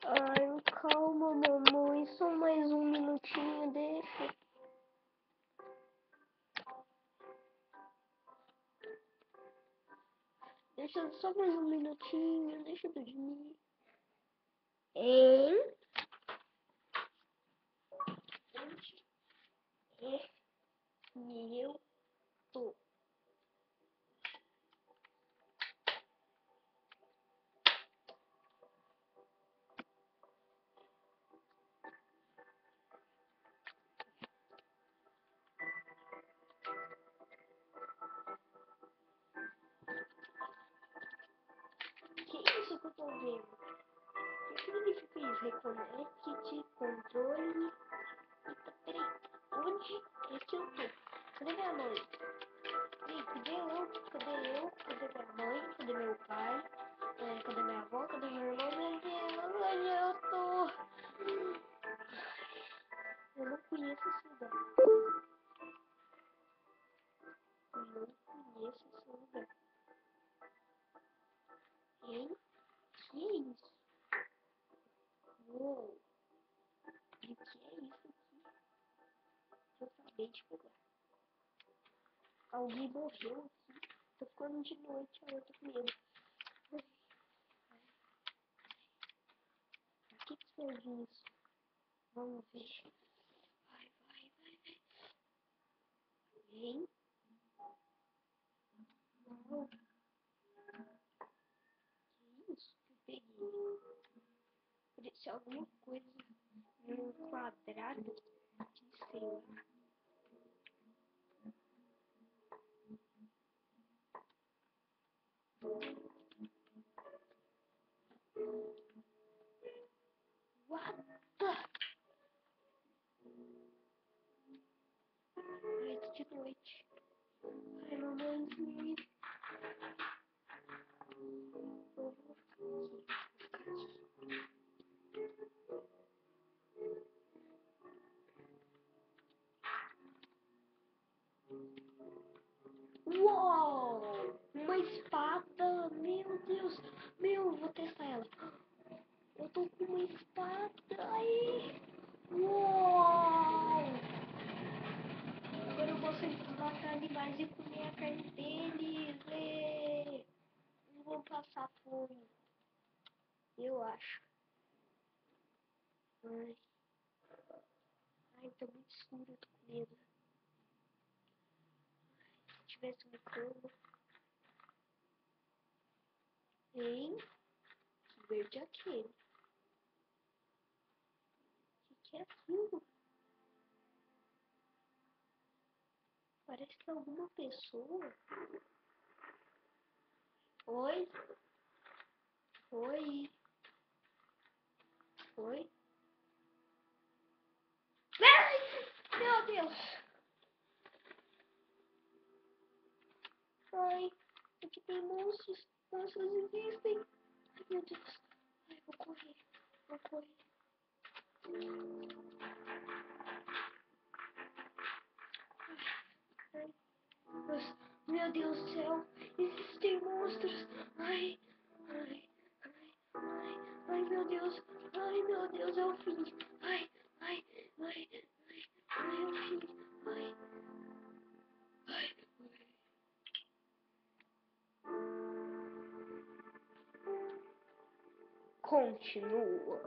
Ai, calma, mamãe. Só mais um minutinho, deixa. Deixa só mais um minutinho, deixa eu dormir. Hein? Onde é que eu tô? Que isso que eu tô vendo? O que significa isso? Reconecte controle. Eita, peraí. Onde é que eu tô? Cadê minha mãe? Ei, cadê eu? Cadê eu? Cadê minha mãe? Cadê meu pai? Cadê minha avó? Cadê meu irmão? Meu Deus, onde eu tô? Eu não conheço esse lugar. Eu não conheço esse lugar. Hein? Que é isso? Uou. O que é isso aqui? Eu acabei de pegar. Alguém morreu aqui. Tô ficando de noite, eu tô com medo. O que serve isso? Vamos ver. Vai, vai, vai, vai. Vem. Uau. Que isso que eu peguei? Parecia alguma coisa num quadrado de sei lá. What the? Ai, tô de noite. Ai, mamãe. Eu vou ficar aqui. Uou! Uma espada! Meu Deus! Meu, vou testar ela. Eu tô com uma espada! Ai! Uou! Agora eu posso matar animais e comer a carne deles! Não vou passar fome. Eu acho. Ai, ai, tá muito escuro, eu tô com medo. Se tivesse uma cama. Hein? Que verde é aquele? O que é aquilo? Parece que é alguma pessoa. Oi? Oi? Oi? Ai, meu Deus! Ai, aqui tem monstros. Monstros existem. Ai, meu Deus. Ai, vou correr. Vou correr. Ai, meu Deus do céu. Existem monstros. Ai, ai, ai, ai, ai, meu Deus. Ai, meu Deus, é o fim. Ai, ai, ai, ai, ai, é o fim. Ai, ai. Continua.